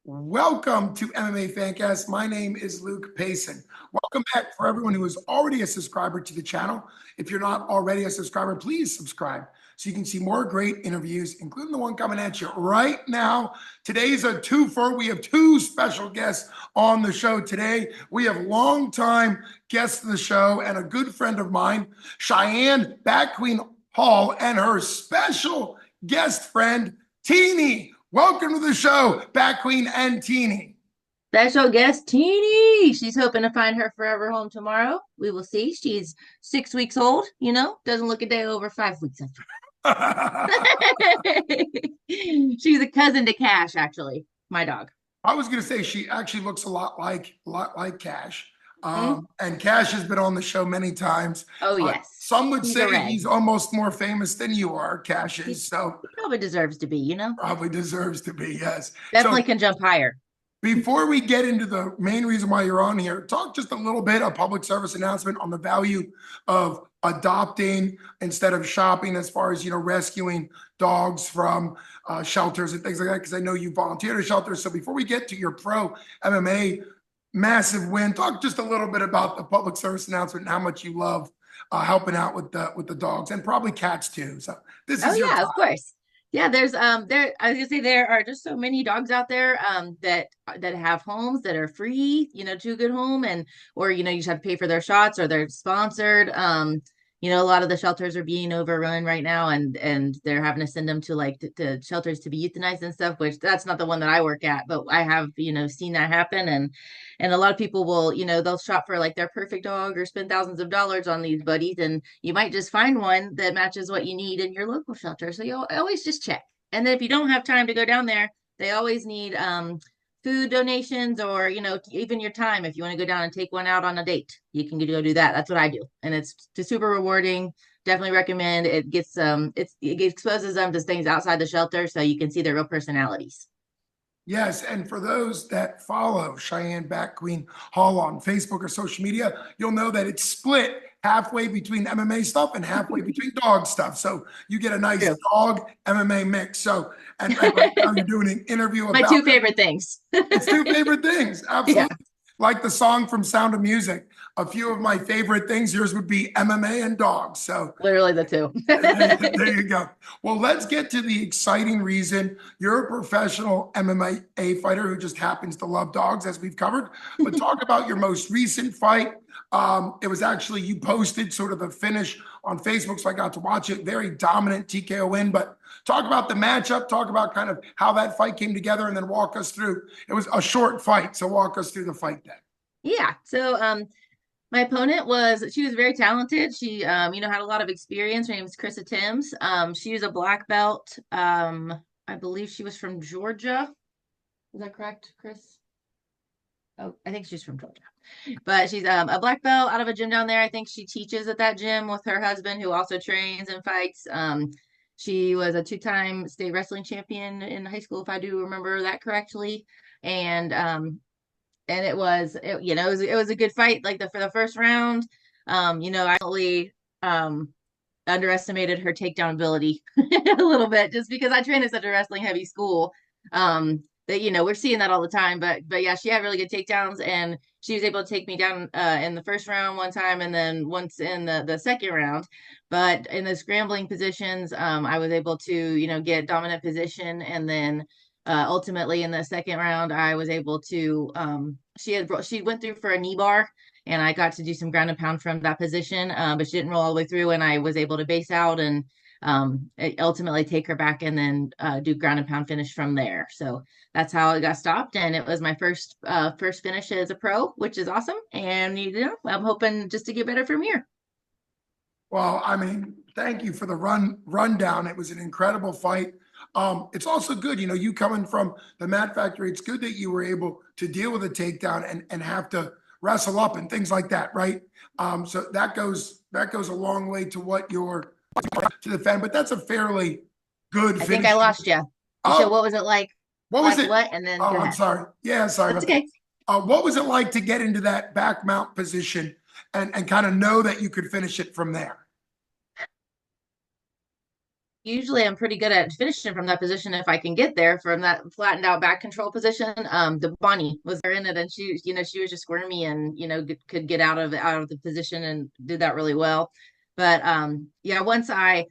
Welcome to MMA Fancast. My name is Luke Payson. Welcome back for everyone who is already a subscriber to the channel. If you're not already a subscriber, please subscribe so you can see more great interviews, including the one coming at you right now. Today's a twofer. We have two special guests on the show today. We have longtime guests of the show and a good friend of mine, Cheyenne Batqueen Hall, and her special guest friend, Teeny. Welcome to the show, Batqueen and Teeny. Special guest Teeny. She's hoping to find her forever home tomorrow. We will see. She's 6 weeks old, doesn't look a day over 5 weeks She's a cousin to Cash, actually, my dog. I was going to say she actually looks a lot like Cash. Mm. And Cash has been on the show many times. Oh, yes. Some would He's say he's almost more famous than you are, Cash is. So he probably deserves to be, probably deserves to be, yes. Definitely can jump higher. Before we get into the main reason why you're on here, talk just a little bit of public service announcement on the value of adopting instead of shopping, as far as, rescuing dogs from shelters and things like that, because I know you volunteer at shelters. So before we get to your pro MMA massive win, talk just a little bit about the public service announcement and how much you love helping out with the dogs and probably cats too. So this is your time. Of course. Yeah, there's I was gonna say there are just so many dogs out there that have homes that are free, to a good home, and or you just have to pay for their shots or they're sponsored. A lot of the shelters are being overrun right now, and they're having to send them to like the shelters to be euthanized and stuff, which that's not the one that I work at, but I have seen that happen. And a lot of people will, they'll shop for like their perfect dog or spend thousands of dollars on these buddies. And you might just find one that matches what you need in your local shelter. So you always just check. And then if you don't have time to go down there, they always need food donations or, even your time. If you want to go down and take one out on a date, you can go do that. That's what I do. And it's super rewarding. Definitely recommend. It gets it exposes them to things outside the shelter so you can see their real personalities. Yes, and for those that follow Cheyenne Batqueen Hall on Facebook or social media, you'll know that it's split halfway between MMA stuff and halfway between dog stuff. So you get a nice dog MMA mix. So, and right now you're doing an interview about my two favorite things. It's two favorite things, absolutely. Yeah. Like the song from Sound of Music. A few of my favorite things, yours would be MMA and dogs. So literally the two. There you go. Well, let's get to the exciting reason. You're a professional MMA fighter who just happens to love dogs, as we've covered. But talk about your most recent fight. It was actually, you posted sort of the finish on Facebook, so I got to watch it. Very dominant TKO win. But talk about the matchup. Talk about kind of how that fight came together, and then walk us through. It was a short fight, so walk us through the fight then. Yeah. So my opponent she was very talented. She had a lot of experience. Her name is Krista Timms. She was a black belt. I believe she was from Georgia. Is that correct, Chris? Oh, I think she's from Georgia. But she's a black belt out of a gym down there. I think she teaches at that gym with her husband, who also trains and fights. She was a two-time state wrestling champion in high school, if I do remember that correctly. And it was a good fight. Like for the first round, I really underestimated her takedown ability a little bit, just because I train at such a wrestling heavy school. That we're seeing that all the time, but yeah, she had really good takedowns, and she was able to take me down in the first round one time, and then once in the second round. But in the scrambling positions, I was able to get dominant position, and then ultimately in the second round, I was able to she went through for a knee bar, and I got to do some ground and pound from that position, but she didn't roll all the way through, and I was able to base out and ultimately take her back, and then do ground and pound finish from there. So that's how it got stopped, and it was my first finish as a pro, which is awesome. And I'm hoping just to get better from here. Well, I mean, thank you for the rundown. It was an incredible fight. It's also good, you coming from the Mat Factory. It's good that you were able to deal with a takedown and have to wrestle up and things like that, right? So that goes a long way to what you're to defend. But that's a fairly good finish. I think I lost you. So what was it like? What was it? What? And then I'm sorry. Yeah, sorry. That's okay. What was it like to get into that back mount position and kind of know that you could finish it from there? usually I'm pretty good at finishing from that position if I can get there from that flattened out back control position. The Bonnie was there in it, and she was just squirmy and could get out of the position and did that really well. But yeah, once I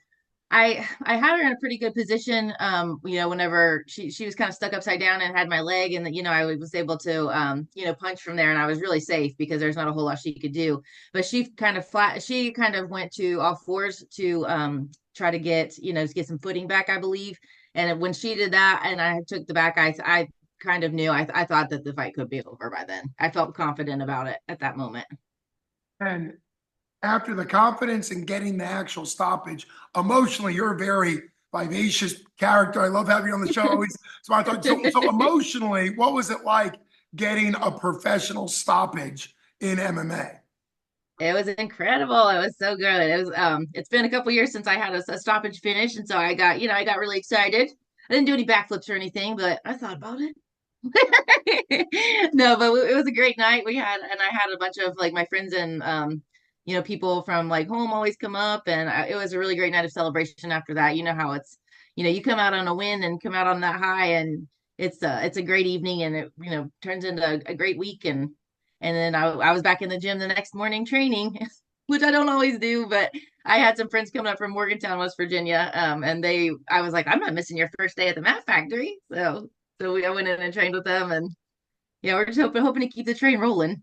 had her in a pretty good position. Whenever she was kind of stuck upside down and had my leg, and I was able to punch from there, and I was really safe because there's not a whole lot she could do. But she kind of went to all fours to try to get some footing back, I believe. And when she did that, and I took the back, I kind of knew. I thought that the fight could be over by then. I felt confident about it at that moment. And after the confidence and getting the actual stoppage, emotionally, you're a very vivacious character. I love having you on the show. Always. So I thought, so emotionally, what was it like getting a professional stoppage in MMA? It was incredible. It was so good. It's been a couple years since I had a stoppage finish, and so I got really excited. I didn't do any backflips or anything, but I thought about it. No, but it was a great night. And I had a bunch of like my friends and people from like home always come up, and it was a really great night of celebration after that. You know how you come out on a win and come out on that high, and it's a great evening, and it turns into a great week. And then I was back in the gym the next morning training, which I don't always do, but I had some friends coming up from Morgantown, West Virginia, and I was like, I'm not missing your first day at the Mat Factory, I went in and trained with them, and yeah, we're just hoping to keep the train rolling.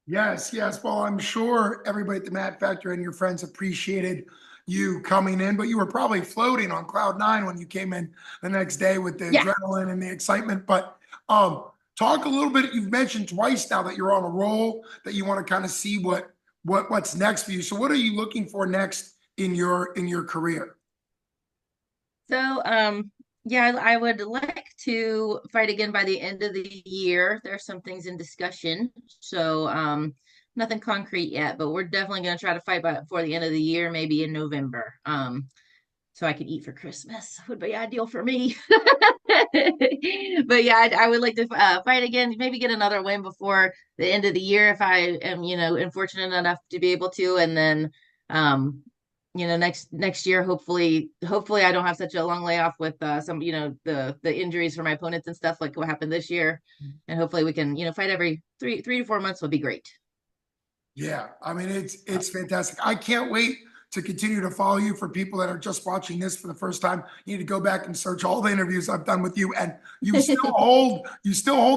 Yes, yes. Well, I'm sure everybody at the Mat Factory and your friends appreciated you coming in, but you were probably floating on cloud nine when you came in the next day with the Yeah. adrenaline and the excitement. But talk a little bit. You've mentioned twice now that you're on a roll, that you want to kind of see what's next for you. So, what are you looking for next in your career? So, yeah, I would like to fight again by the end of the year. There's some things in discussion, so nothing concrete yet, but we're definitely going to try to fight by before the end of the year, maybe in November. So I could eat for Christmas would be ideal for me. But yeah, I would like to fight again, maybe get another win before the end of the year if I am, unfortunate enough to be able to, and then next year hopefully I don't have such a long layoff with some the injuries for my opponents and stuff like what happened this year, and hopefully we can fight every three to 4 months would be great. Yeah, I mean it's fantastic. I can't wait to continue to follow you. For people that are just watching this for the first time, you need to go back and search all the interviews I've done with you, and you still hold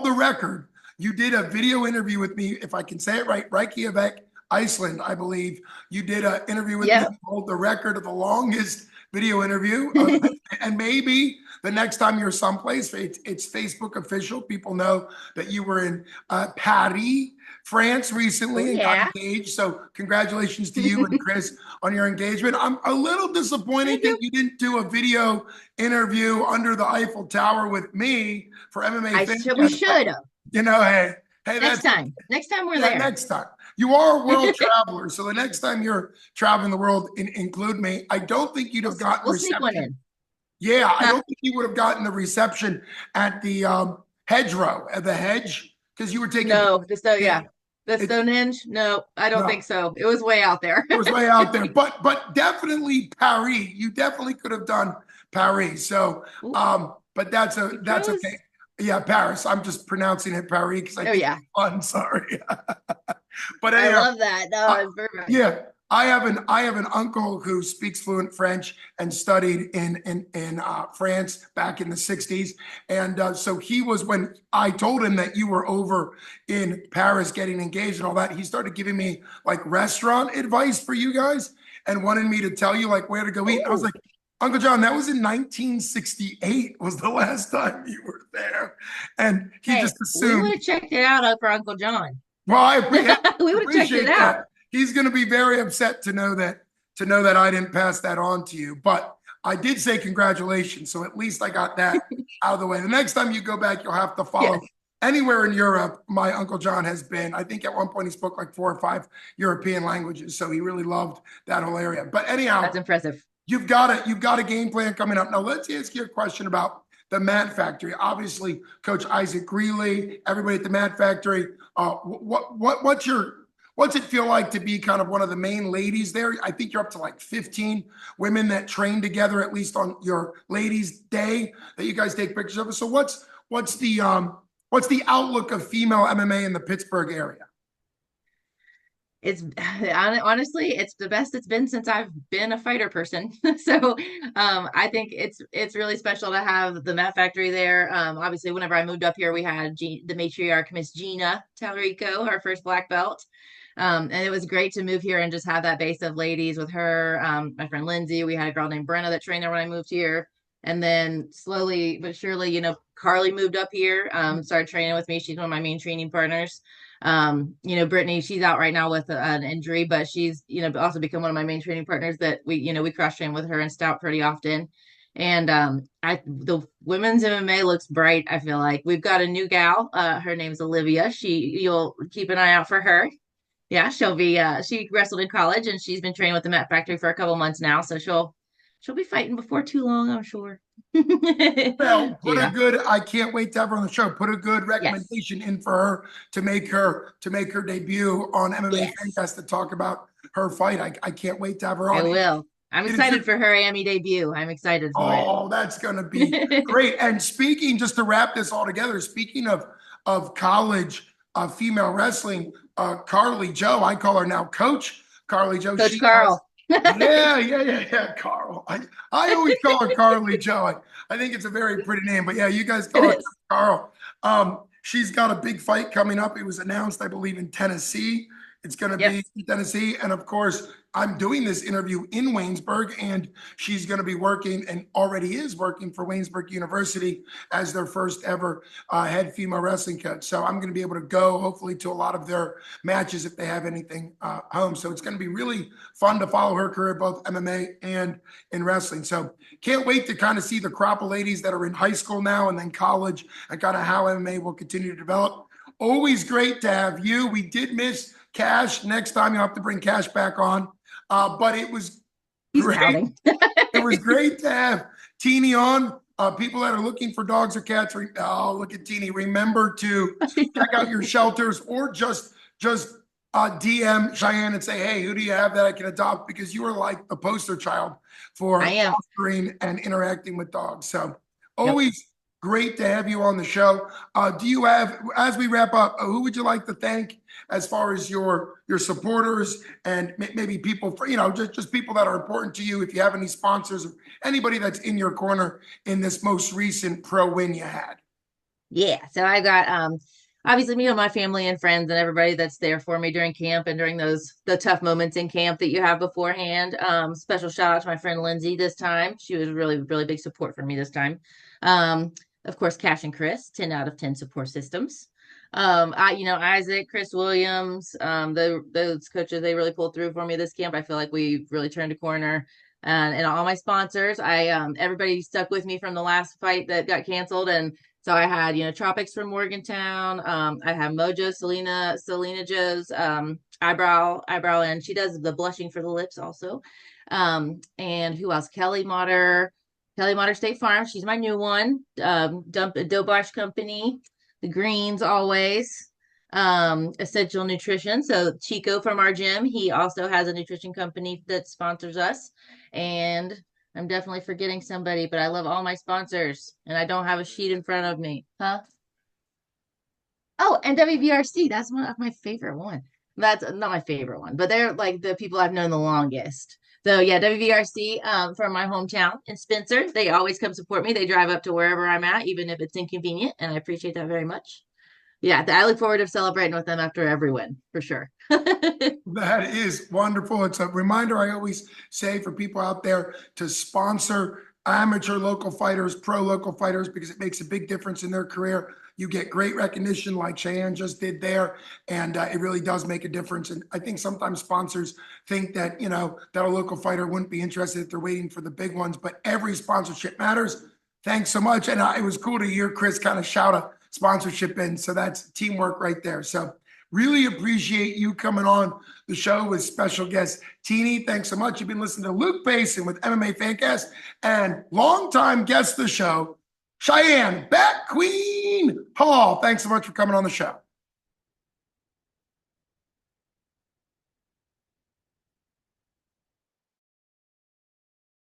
the record. You did a video interview with me, if I can say it right, Reykjavik, Iceland, I believe. You did an interview with me, Yep. hold the record of the longest video interview. And maybe the next time you're someplace, it's Facebook official. People know that you were in Paris, France Oh recently and got yeah. engaged. So congratulations to you and Chris on your engagement. I'm a little disappointed Thank that you. you didn't do a video interview under the Eiffel Tower with me for MMA We Fancast. should have. Hey, Next that's time. Next time we're yeah, there. next time. You are a world traveler, so the next time you're traveling the world, include me. I don't think you'd We'll have gotten we'll sneak one reception. in. Yeah, I Huh? don't think you would have gotten the reception at the hedgerow, at the hedge, because you were taking. No, Yeah, the it's Stonehenge. No, I don't think no, so. It was way out there. it was way out there, but definitely Paris. You definitely could have done Paris. So, Ooh, but too that's okay. close. Yeah, Paris. I'm just pronouncing it Paris because I Oh think yeah, it's fun. Sorry, but I anyhow. love that. No, Uh, it's perfect. yeah, I have an uncle who speaks fluent French and studied in France back in the '60s, and so he was when I told him that you were over in Paris getting engaged and all that. He started giving me like restaurant advice for you guys and wanted me to tell you like where to go eat. I was Oh, like, Uncle John, that was in 1968 was the last time you were there, and he hey, just we would assumed. have checked it out for Uncle John. Well, We would have checked it appreciate out. that. He's going to be very upset to know that I didn't pass that on to you. But I did say congratulations, so at least I got that out of the way. The next time you go back, you'll have to follow Yes, anywhere in Europe. My Uncle John has been. I think at one point he spoke like 4 or 5 European languages, so he really loved that whole area. But that's anyhow, impressive. you've got a game plan coming up. Now let's ask you a question about the Mat Factory. Obviously, Coach Isaac Greeley, everybody at the Mat Factory. What's What's it feel like to be kind of one of the main ladies there? I think you're up to like 15 women that train together, at least on your ladies' day that you guys take pictures of. So what's the outlook of female MMA in the Pittsburgh area? It's honestly, it's the best it's been since I've been a fighter person. So I think it's really special to have the Mat Factory there. Obviously, whenever I moved up here, we had the matriarch, Miss Gina Talrico, our first black belt. And it was great to move here and just have that base of ladies with her. My friend Lindsay, we had a girl named Brenna that trained there when I moved here. And then slowly but surely, Carly moved up here, started training with me. She's one of my main training partners. Brittany, she's out right now with an injury, but she's, also become one of my main training partners that we cross train with her and Stout pretty often. And the women's MMA looks bright. I feel like we've got a new gal. Her name's Olivia. You'll keep an eye out for her. Yeah, she'll be she wrestled in college and she's been training with the Mat Factory for a couple months now, so she'll be fighting before too long, I'm sure. Well, Yeah. I can't wait to have her on the show. Put a good Yes. recommendation in for her to make her debut on MMA Yes. Fancast to talk about her fight. I can't wait to have her I on. will. I'm It is excited for her Amy debut. I'm excited for it. Oh, that's gonna be great. And speaking, just to wrap this all together, speaking of college female wrestling, Carly Joe, I call her now Coach Carly Joe. Coach She has Carl. yeah, Carl. I always call her Carly Joe. I think it's a very pretty name, but yeah, you guys It call her is. Carl. She's got a big fight coming up. It was announced, I believe, in Tennessee. It's going to be Yep. in Tennessee. And of course, I'm doing this interview in Waynesburg, and she's going to be working and already is working for Waynesburg University as their first ever head female wrestling coach. So I'm going to be able to go, hopefully, to a lot of their matches if they have anything home. So it's going to be really fun to follow her career, both MMA and in wrestling. So can't wait to kind of see the crop of ladies that are in high school now and then college and kind of how MMA will continue to develop. Always great to have you. We did miss Cash. Next time you'll have to bring Cash back on. But it was He's great. pouting. It was great to have Teeny on. People that are looking for dogs or cats. Oh, look at Teeny. Remember to check out your shelters or just DM Cheyenne and say, hey, who do you have that I can adopt? Because you are like the poster child I for am. fostering and interacting with dogs. So Yep. always great to have you on the show. Do you have, as we wrap up, who would you like to thank as far as your supporters and maybe people for, just people that are important to you? If you have any sponsors or anybody that's in your corner in this most recent pro win you had. Yeah. So I got obviously me and my family and friends and everybody that's there for me during camp and during the tough moments in camp that you have beforehand. Special shout out to my friend Lindsay this time. She was really, really big support for me this time. Of course, Cash and Chris, 10 out of 10 support systems. Isaac, Chris Williams, those coaches, they really pulled through for me this camp. I feel like we really turned a corner. And all my sponsors, everybody stuck with me from the last fight that got canceled. And so I had, Tropics from Morgantown. I have Mojo, Selena Joe's and she does the blushing for the lips also. And who else? Kelly Motter State Farm. She's my new one. Dobosh Company, the greens always. Essential Nutrition. So Chico from our gym, he also has a nutrition company that sponsors us. And I'm definitely forgetting somebody, but I love all my sponsors and I don't have a sheet in front of me. Huh? Oh, and WBRC. That's one of my favorite one. That's not my favorite one, but they're like the people I've known the longest. So yeah, WVRC from my hometown in Spencer. They always come support me. They drive up to wherever I'm at, even if it's inconvenient, and I appreciate that very much. Yeah, I look forward to celebrating with them after every win, for sure. That is wonderful. It's a reminder I always say for people out there to sponsor amateur local fighters, pro local fighters, because it makes a big difference in their career. You get great recognition like Cheyenne just did there, and it really does make a difference. And I think sometimes sponsors think that, that a local fighter wouldn't be interested if they're waiting for the big ones, but every sponsorship matters. Thanks so much. And it was cool to hear Chris kind of shout a sponsorship in. So that's teamwork right there. So really appreciate you coming on the show with special guest Teeny. Thanks so much. You've been listening to Luke Payson with MMA Fancast and longtime guest of the show, Cheyenne Batqueen Hall. Thanks so much for coming on the show.